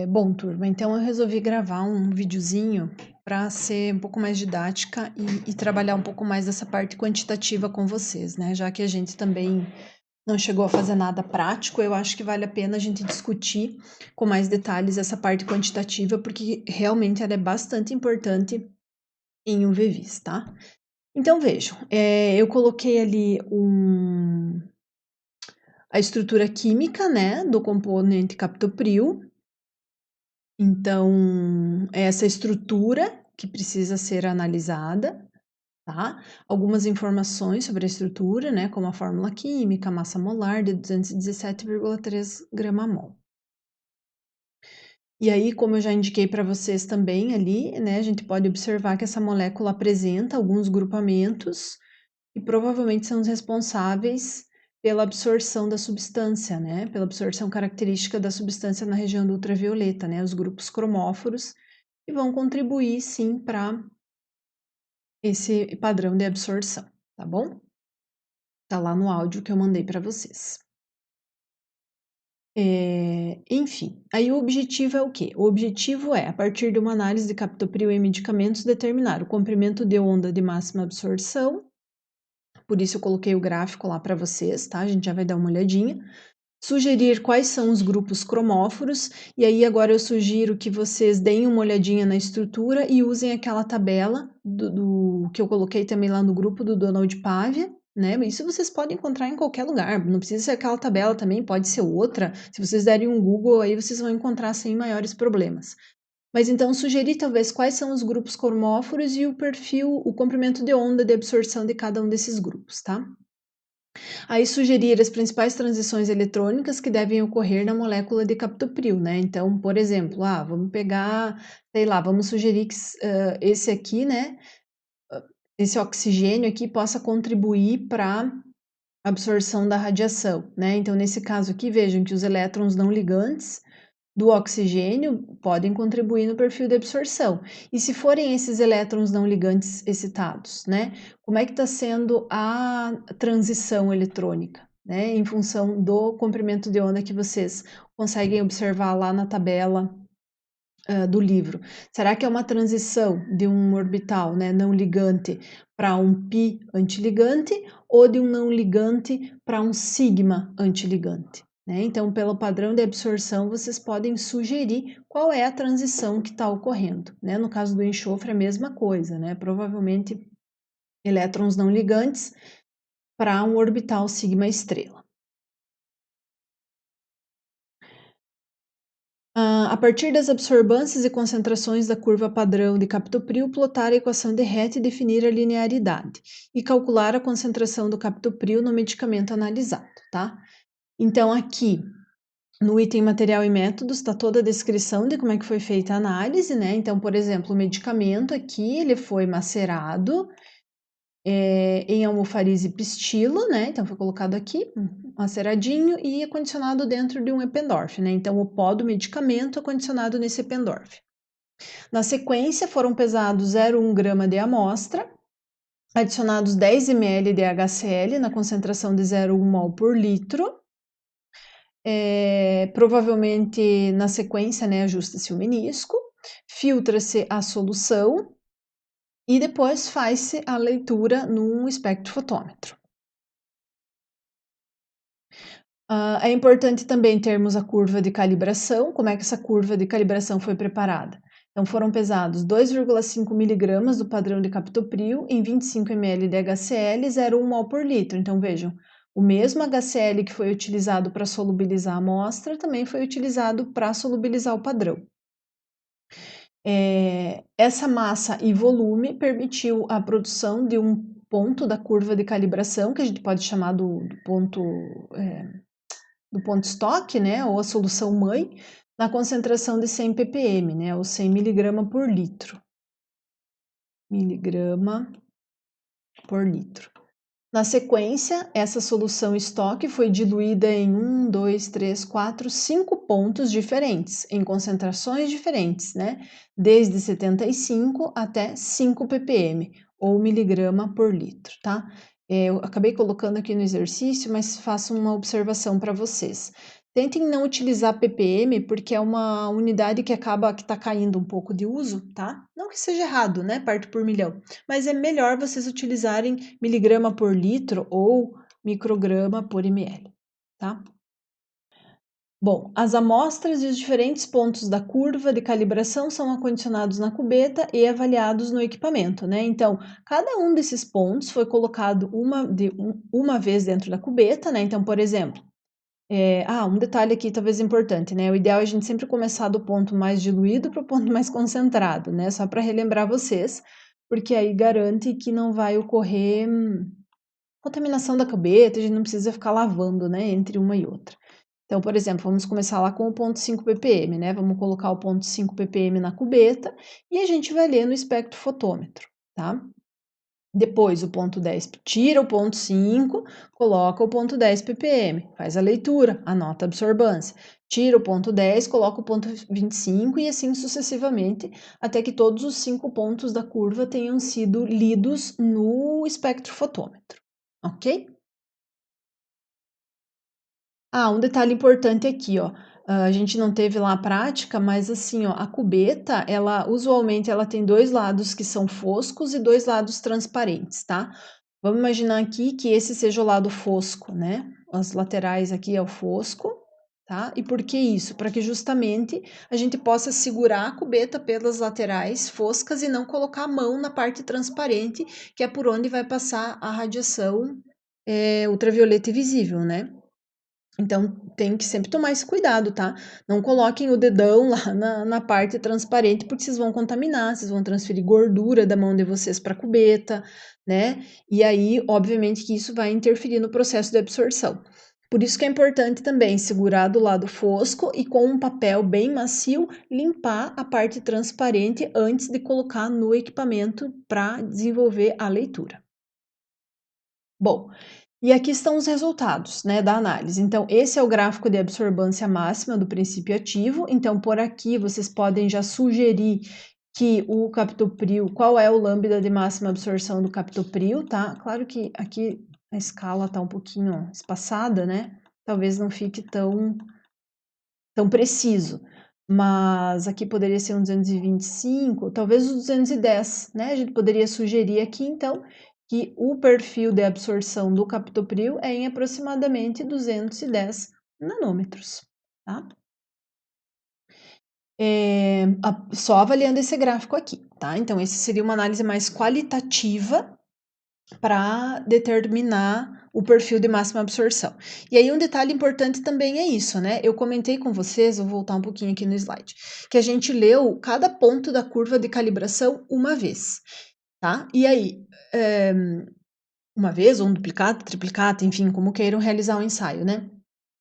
Bom, turma, então eu resolvi gravar um videozinho para ser um pouco mais didática e trabalhar um pouco mais dessa parte quantitativa com vocês, né? Já que a gente também não chegou a fazer nada prático, eu acho que vale a pena a gente discutir com mais detalhes essa parte quantitativa, porque realmente ela é bastante importante em um VVIS, tá? Então vejam, eu coloquei ali a estrutura química, né, do componente captopril. Então, é essa estrutura que precisa ser analisada, tá? Algumas informações sobre a estrutura, né, como a fórmula química, massa molar de 217,3 grama-mol. E aí, como eu já indiquei para vocês também ali, né, a gente pode observar que essa molécula apresenta alguns grupamentos e provavelmente são os responsáveis pela absorção da substância, né, pela absorção característica da substância na região do ultravioleta, né, os grupos cromóforos, e vão contribuir sim para esse padrão de absorção, tá bom? Tá lá no áudio que eu mandei para vocês. Enfim, aí o objetivo é o quê? O objetivo é, a partir de uma análise de captopril em medicamentos, determinar o comprimento de onda de máxima absorção. Por isso eu coloquei o gráfico lá para vocês, tá? A gente já vai dar uma olhadinha. Sugerir quais são os grupos cromóforos, e aí agora eu sugiro que vocês deem uma olhadinha na estrutura e usem aquela tabela que eu coloquei também lá no grupo do Donald Pavia, né? Isso vocês podem encontrar em qualquer lugar, não precisa ser aquela tabela também, pode ser outra. Se vocês derem um Google, aí vocês vão encontrar sem maiores problemas. Mas então sugerir talvez quais são os grupos cromóforos e o perfil, o comprimento de onda de absorção de cada um desses grupos, tá? Aí sugerir as principais transições eletrônicas que devem ocorrer na molécula de captopril, né? Então, por exemplo, vamos pegar, sei lá, vamos sugerir que esse aqui, né, esse oxigênio aqui possa contribuir para absorção da radiação, né? Então, nesse caso aqui, vejam que os elétrons não ligantes do oxigênio podem contribuir no perfil de absorção. E se forem esses elétrons não ligantes excitados, né? Como é que está sendo a transição eletrônica, né? Em função do comprimento de onda que vocês conseguem observar lá na tabela do livro. Será que é uma transição de um orbital, né, não ligante para um pi antiligante ou de um não ligante para um sigma antiligante? Né? Então, pelo padrão de absorção, vocês podem sugerir qual é a transição que está ocorrendo. Né? No caso do enxofre, é a mesma coisa, né? Provavelmente elétrons não ligantes para um orbital sigma estrela. A partir das absorbâncias e concentrações da curva padrão de captopril, plotar a equação de Rett e definir a linearidade, e calcular a concentração do captopril no medicamento analisado, tá? Então, aqui, no item material e métodos, está toda a descrição de como é que foi feita a análise, né? Então, por exemplo, o medicamento aqui, ele foi macerado em almofarize pistilo, né? Então, foi colocado aqui, maceradinho, e acondicionado dentro de um Eppendorf, né? Então, o pó do medicamento acondicionado nesse Eppendorf. Na sequência, foram pesados 0,1 grama de amostra, adicionados 10 ml de HCl na concentração de 0,1 mol por litro. Provavelmente, na sequência, né, ajusta-se o menisco, filtra-se a solução, e depois faz-se a leitura num espectrofotômetro. É importante também termos a curva de calibração. Como é que essa curva de calibração foi preparada? Então, foram pesados 2,5 miligramas do padrão de captopril em 25 ml de HCl, 0,1 mol por litro. Então, vejam, o mesmo HCl que foi utilizado para solubilizar a amostra também foi utilizado para solubilizar o padrão. Essa massa e volume permitiu a produção de um ponto da curva de calibração, que a gente pode chamar do ponto estoque, né, ou a solução mãe, na concentração de 100 ppm, né, ou 100 mg por litro. Miligrama por litro. Na sequência, essa solução estoque foi diluída em 1, 2, 3, 4, 5 pontos diferentes, em concentrações diferentes, né? Desde 75 até 5 ppm, ou miligrama por litro, tá? Eu acabei colocando aqui no exercício, mas faço uma observação para vocês. Tentem não utilizar ppm, porque é uma unidade que está caindo um pouco de uso, tá? Não que seja errado, né? Parte por milhão. Mas é melhor vocês utilizarem miligrama por litro ou micrograma por ml, tá? Bom, as amostras e os diferentes pontos da curva de calibração são acondicionados na cubeta e avaliados no equipamento, né? Então, cada um desses pontos foi colocado uma vez dentro da cubeta, né? Então, por exemplo, um detalhe aqui talvez importante, né? O ideal é a gente sempre começar do ponto mais diluído para o ponto mais concentrado, né? Só para relembrar vocês, porque aí garante que não vai ocorrer contaminação da cubeta, a gente não precisa ficar lavando, né? Entre uma e outra. Então, por exemplo, vamos começar lá com o ponto 5 ppm, né? Vamos colocar o ponto 5 ppm na cubeta e a gente vai ler no espectrofotômetro, tá? Depois, o ponto 10, tira o ponto 5, coloca o ponto 10 ppm, faz a leitura, anota a absorbância. Tira o ponto 10, coloca o ponto 25 e assim sucessivamente, até que todos os 5 pontos da curva tenham sido lidos no espectrofotômetro, ok? Um detalhe importante aqui, ó. A gente não teve lá a prática, mas assim, ó, a cubeta, usualmente ela tem 2 lados que são foscos e 2 lados transparentes, tá? Vamos imaginar aqui que esse seja o lado fosco, né? As laterais aqui é o fosco, tá? E por que isso? Para que justamente a gente possa segurar a cubeta pelas laterais foscas e não colocar a mão na parte transparente, que é por onde vai passar a radiação ultravioleta visível, né? Então, tem que sempre tomar esse cuidado, tá? Não coloquem o dedão lá na parte transparente, porque vocês vão contaminar, vocês vão transferir gordura da mão de vocês para a cubeta, né? E aí, obviamente, que isso vai interferir no processo de absorção. Por isso que é importante também segurar do lado fosco e com um papel bem macio, limpar a parte transparente antes de colocar no equipamento para desenvolver a leitura. Bom, e aqui estão os resultados, né, da análise. Então, esse é o gráfico de absorbância máxima do princípio ativo. Então, por aqui vocês podem já sugerir que o captopril, qual é o lambda de máxima absorção do captopril, tá? Claro que aqui a escala tá um pouquinho espaçada, né? Talvez não fique tão preciso. Mas aqui poderia ser um 225, talvez o 210, né? A gente poderia sugerir aqui, então, que o perfil de absorção do captopril é em aproximadamente 210 nanômetros, tá? Só avaliando esse gráfico aqui, tá? Então, esse seria uma análise mais qualitativa para determinar o perfil de máxima absorção. E aí um detalhe importante também é isso, né? Eu comentei com vocês, vou voltar um pouquinho aqui no slide, que a gente leu cada ponto da curva de calibração uma vez, tá? E aí, uma vez, ou um duplicado, triplicado, enfim, como queiram realizar o ensaio, né?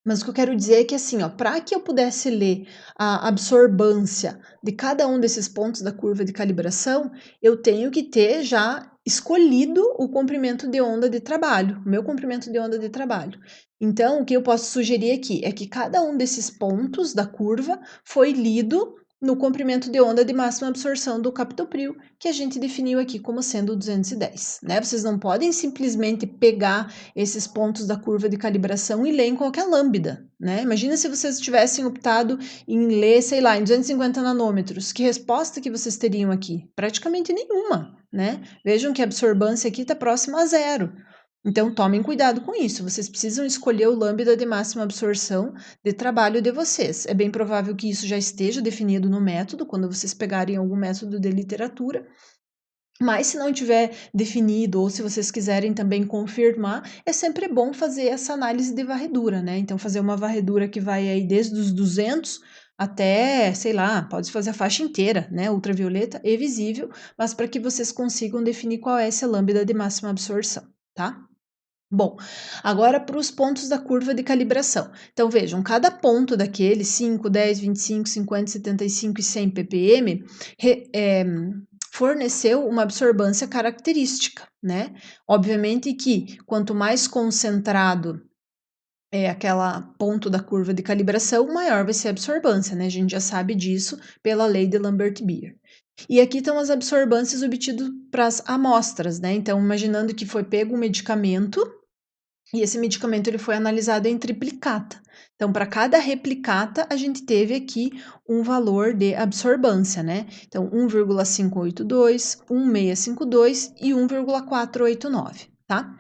Mas o que eu quero dizer é que, assim, ó, para que eu pudesse ler a absorbância de cada um desses pontos da curva de calibração, eu tenho que ter já escolhido o comprimento de onda de trabalho, o meu comprimento de onda de trabalho. Então, o que eu posso sugerir aqui é que cada um desses pontos da curva foi lido no comprimento de onda de máxima absorção do captopril, que a gente definiu aqui como sendo 210, né? Vocês não podem simplesmente pegar esses pontos da curva de calibração e ler em qualquer lambda, né? Imagina se vocês tivessem optado em ler, sei lá, em 250 nanômetros, que resposta que vocês teriam aqui? Praticamente nenhuma, né? Vejam que a absorbância aqui está próxima a zero. Então, tomem cuidado com isso. Vocês precisam escolher o lambda de máxima absorção de trabalho de vocês. É bem provável que isso já esteja definido no método, quando vocês pegarem algum método de literatura. Mas se não tiver definido, ou se vocês quiserem também confirmar, é sempre bom fazer essa análise de varredura, né? Então, fazer uma varredura que vai aí desde os 200 até, sei lá, pode fazer a faixa inteira, né? Ultravioleta e visível, mas para que vocês consigam definir qual é essa lambda de máxima absorção, tá? Bom, agora para os pontos da curva de calibração. Então, vejam, cada ponto daqueles 5, 10, 25, 50, 75 e 100 ppm forneceu uma absorbância característica, né? Obviamente que quanto mais concentrado é aquela ponto da curva de calibração, maior vai ser a absorbância, né? A gente já sabe disso pela lei de Lambert-Beer. E aqui estão as absorbâncias obtidas para as amostras, né? Então, imaginando que foi pego um medicamento E esse medicamento ele foi analisado em triplicata. Então, para cada replicata, a gente teve aqui um valor de absorbância, né? Então, 1,582, 1,652 e 1,489, tá?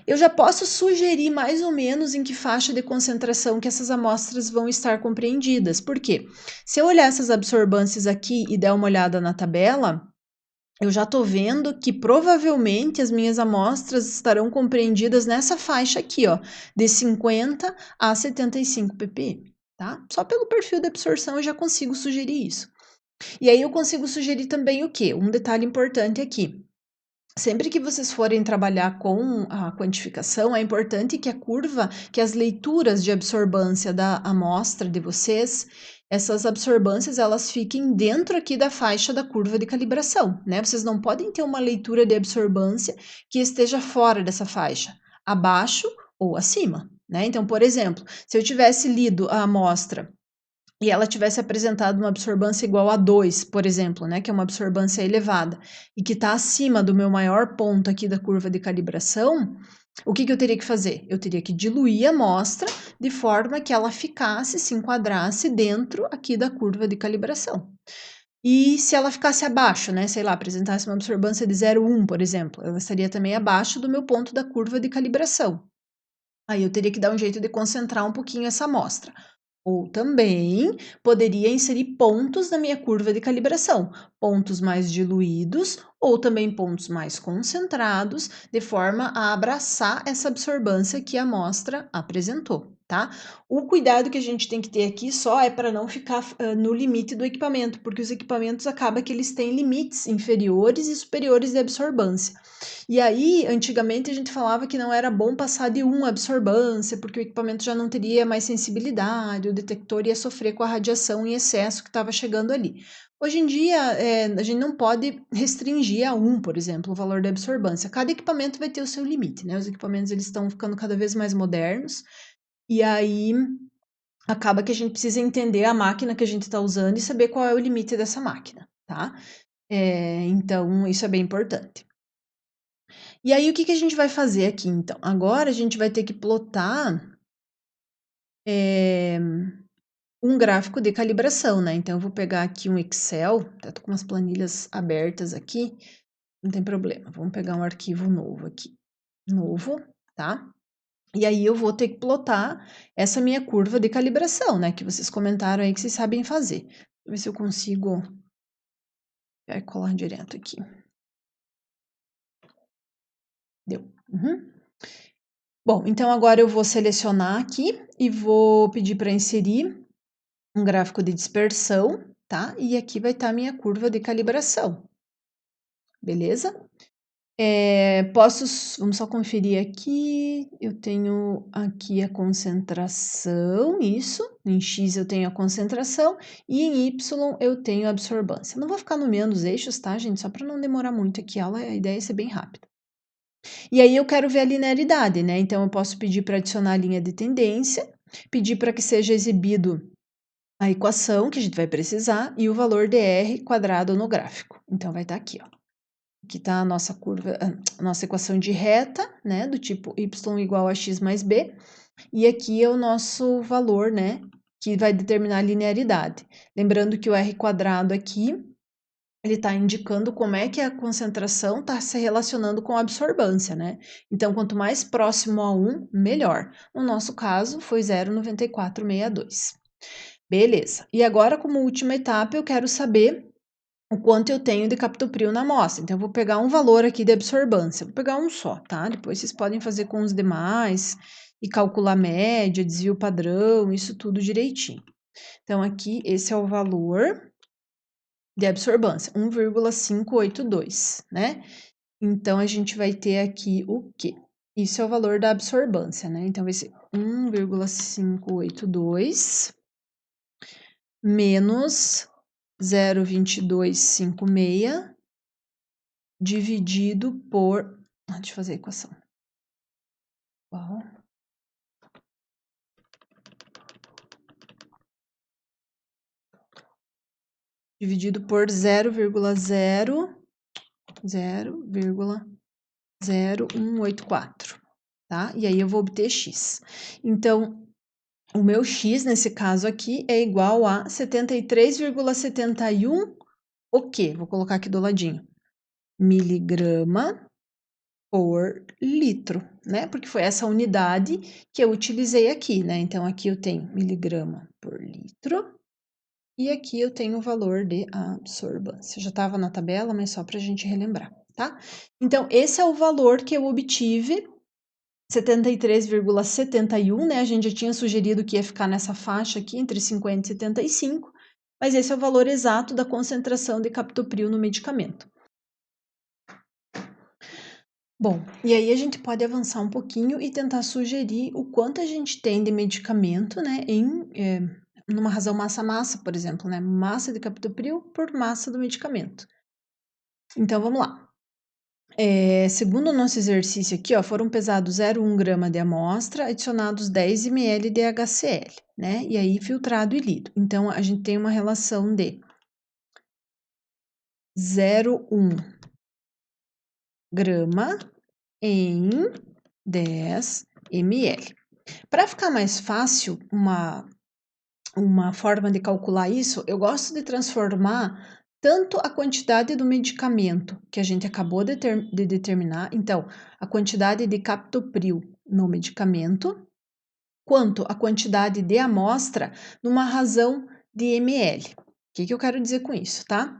Eu já posso sugerir mais ou menos em que faixa de concentração que essas amostras vão estar compreendidas. Por quê? Se eu olhar essas absorbâncias aqui e der uma olhada na tabela, eu já estou vendo que provavelmente as minhas amostras estarão compreendidas nessa faixa aqui, ó, de 50 a 75 ppm, tá? Só pelo perfil de absorção eu já consigo sugerir isso. E aí eu consigo sugerir também o quê? Um detalhe importante aqui. Sempre que vocês forem trabalhar com a quantificação, é importante que a curva, que as leituras de absorbância da amostra de vocês, essas absorbâncias, elas fiquem dentro aqui da faixa da curva de calibração, né? Vocês não podem ter uma leitura de absorbância que esteja fora dessa faixa, abaixo ou acima, né? Então, por exemplo, se eu tivesse lido a amostra e ela tivesse apresentado uma absorbância igual a 2, por exemplo, né, que é uma absorbância elevada, e que está acima do meu maior ponto aqui da curva de calibração, o que eu teria que fazer? Eu teria que diluir a amostra de forma que ela ficasse, se enquadrasse dentro aqui da curva de calibração. E se ela ficasse abaixo, né, sei lá, apresentasse uma absorbância de 0,1, por exemplo, ela estaria também abaixo do meu ponto da curva de calibração. Aí eu teria que dar um jeito de concentrar um pouquinho essa amostra. Ou também poderia inserir pontos na minha curva de calibração, pontos mais diluídos ou também pontos mais concentrados, de forma a abraçar essa absorbância que a amostra apresentou, tá? O cuidado que a gente tem que ter aqui só é para não ficar no limite do equipamento, porque os equipamentos acabam que eles têm limites inferiores e superiores de absorbância. E aí, antigamente a gente falava que não era bom passar de 1 absorbância, porque o equipamento já não teria mais sensibilidade, o detector ia sofrer com a radiação em excesso que estava chegando ali. Hoje em dia, a gente não pode restringir a 1, por exemplo, o valor da absorbância. Cada equipamento vai ter o seu limite, né? Os equipamentos eles estão ficando cada vez mais modernos, e aí acaba que a gente precisa entender a máquina que a gente está usando e saber qual é o limite dessa máquina, tá? Então, isso é bem importante. E aí, o que a gente vai fazer aqui, então? Agora a gente vai ter que plotar um gráfico de calibração, né? Então, eu vou pegar aqui um Excel, tá? Tô com umas planilhas abertas aqui, não tem problema. Vamos pegar um arquivo novo aqui. Novo, tá? E aí, eu vou ter que plotar essa minha curva de calibração, né? Que vocês comentaram aí que vocês sabem fazer. Deixa eu ver se eu consigo colar direto aqui. Deu. Uhum. Bom, então agora eu vou selecionar aqui e vou pedir para inserir um gráfico de dispersão, tá? E aqui vai estar a minha curva de calibração, beleza? Vamos só conferir aqui, eu tenho aqui a concentração, isso, em X eu tenho a concentração, e em Y eu tenho a absorbância. Não vou ficar nomeando os eixos, tá, gente? Só para não demorar muito aqui a aula, a ideia é ser bem rápida. E aí eu quero ver a linearidade, né? Então eu posso pedir para adicionar a linha de tendência, pedir para que seja exibido a equação que a gente vai precisar e o valor de R quadrado no gráfico. Então vai estar aqui, ó. Aqui está a nossa curva, a nossa equação de reta, né, do tipo y igual a x mais b, e aqui é o nosso valor, né, que vai determinar a linearidade. Lembrando que o R quadrado aqui, ele está indicando como é que a concentração está se relacionando com a absorbância, né? Então, quanto mais próximo a 1, melhor. No nosso caso, foi 0,9462. Beleza. E agora, como última etapa, eu quero saber o quanto eu tenho de captopril na amostra. Então, eu vou pegar um valor aqui de absorbância. Vou pegar um só, tá? Depois vocês podem fazer com os demais e calcular média, desvio padrão, isso tudo direitinho. Então, aqui, esse é o valor de absorbância, 1,582, né? Então, a gente vai ter aqui o quê? Isso é o valor da absorbância, né? Então, vai ser 1,582 menos 0,2256 dividido por... Deixa eu fazer a equação. Igual. Dividido por 0,0184, tá? E aí eu vou obter X. Então, o meu X, nesse caso aqui, é igual a 73,71, o quê? Vou colocar aqui do ladinho. Miligrama por litro, né? Porque foi essa unidade que eu utilizei aqui, né? Então, aqui eu tenho miligrama por litro e aqui eu tenho o valor de absorbância. Já estava na tabela, mas só para a gente relembrar, tá? Então, esse é o valor que eu obtive, 73,71, né? A gente já tinha sugerido que ia ficar nessa faixa aqui, entre 50 e 75, mas esse é o valor exato da concentração de captopril no medicamento. Bom, e aí a gente pode avançar um pouquinho e tentar sugerir o quanto a gente tem de medicamento, né, numa razão massa-massa, por exemplo, né, massa de captopril por massa do medicamento. Então, vamos lá. Segundo o nosso exercício aqui, ó, foram pesados 0,1 grama de amostra, adicionados 10 ml de HCl, né, e aí filtrado e lido. Então, a gente tem uma relação de 0,1 grama em 10 ml. Para ficar mais fácil, uma forma de calcular isso, eu gosto de transformar tanto a quantidade do medicamento que a gente acabou de determinar, então, a quantidade de captopril no medicamento, quanto a quantidade de amostra numa razão de ml. O que eu quero dizer com isso, tá?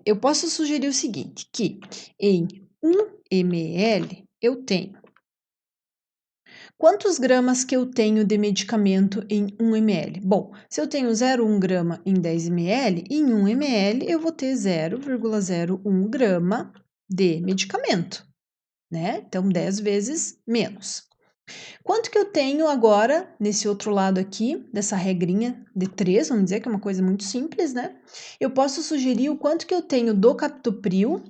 Eu posso sugerir o seguinte, que em 1 ml eu tenho quantos gramas que eu tenho de medicamento em 1 ml? Bom, se eu tenho 0,1 grama em 10 ml, em 1 ml eu vou ter 0,01 grama de medicamento, né? Então, 10 vezes menos. Quanto que eu tenho agora, nesse outro lado aqui, dessa regrinha de 3, vamos dizer que é uma coisa muito simples, né? Eu posso sugerir o quanto que eu tenho do captopril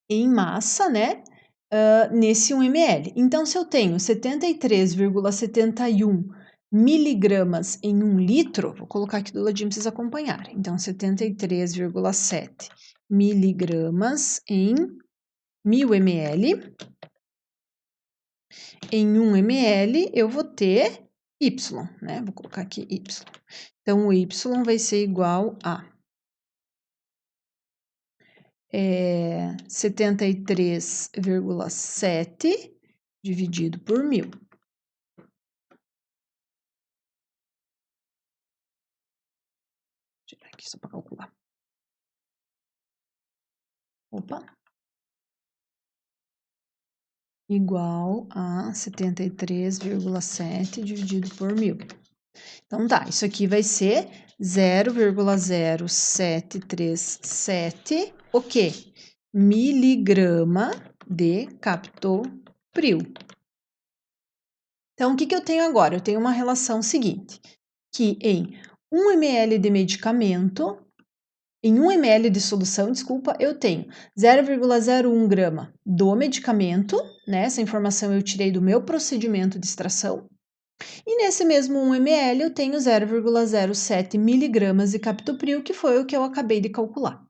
em massa, né? Nesse 1 ml. Então, se eu tenho 73,71 miligramas em 1 litro, vou colocar aqui do ladinho para vocês acompanharem. Então, 73,7 miligramas em 1000 ml. Em 1 ml, eu vou ter Y, né? Vou colocar aqui Y. Então, o Y vai ser igual a 73,7 dividido por 1000. Vou tirar aqui só para calcular. Opa. Igual a 73,7 dividido por 1000. Então, tá, isso aqui vai ser 0,0737, o quê? Miligrama de captopril. Então, o que eu tenho agora? Eu tenho uma relação seguinte, que em 1 ml de medicamento, em 1 ml de solução, desculpa, eu tenho 0,01 grama do medicamento, né? Essa informação eu tirei do meu procedimento de extração. E nesse mesmo 1 ml eu tenho 0,07 miligramas de captopril, que foi o que eu acabei de calcular.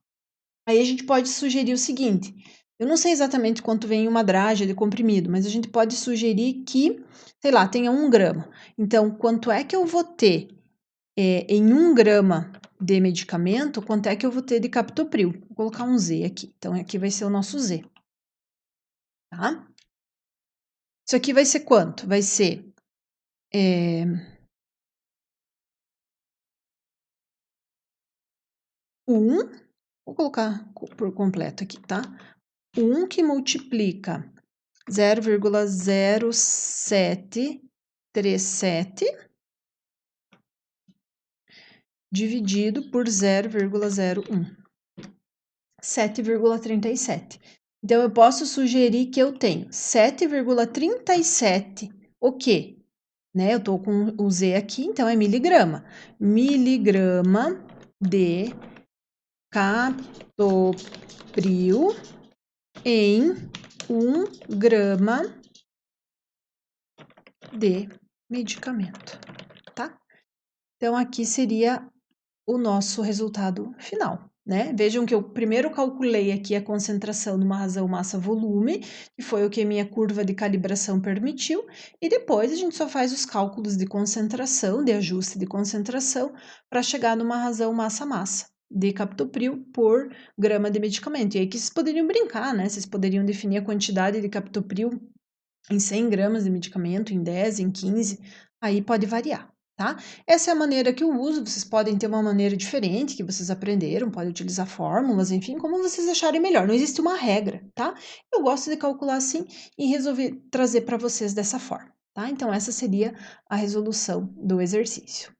Aí a gente pode sugerir o seguinte, eu não sei exatamente quanto vem uma dragem de comprimido, mas a gente pode sugerir que, sei lá, tenha 1 grama. Então, quanto é que eu vou ter em 1 grama de medicamento, quanto é que eu vou ter de captopril? Vou colocar um Z aqui. Então, aqui vai ser o nosso Z. Tá? Isso aqui vai ser quanto? Vai ser 1, vou colocar por completo aqui, tá? 1 que multiplica 0,0737 dividido por 0,01. 7,37. Então, eu posso sugerir que eu tenho 7,37, o quê? Né? Eu tô com o Z aqui, então é miligrama. Miligrama de captopril em 1 grama de medicamento, tá? Então, aqui seria o nosso resultado final. né? Vejam que eu primeiro calculei aqui a concentração numa razão massa-volume, que foi o que a minha curva de calibração permitiu, e depois a gente só faz os cálculos de concentração, de ajuste de concentração, para chegar numa razão massa-massa de captopril por grama de medicamento. E aí que vocês poderiam brincar, né? Vocês poderiam definir a quantidade de captopril em 100 gramas de medicamento, em 10, em 15, aí pode variar, tá? Essa é a maneira que eu uso, vocês podem ter uma maneira diferente que vocês aprenderam, podem utilizar fórmulas, enfim, como vocês acharem melhor, não existe uma regra, tá? Eu gosto de calcular assim e resolvi trazer para vocês dessa forma, tá? Então, essa seria a resolução do exercício.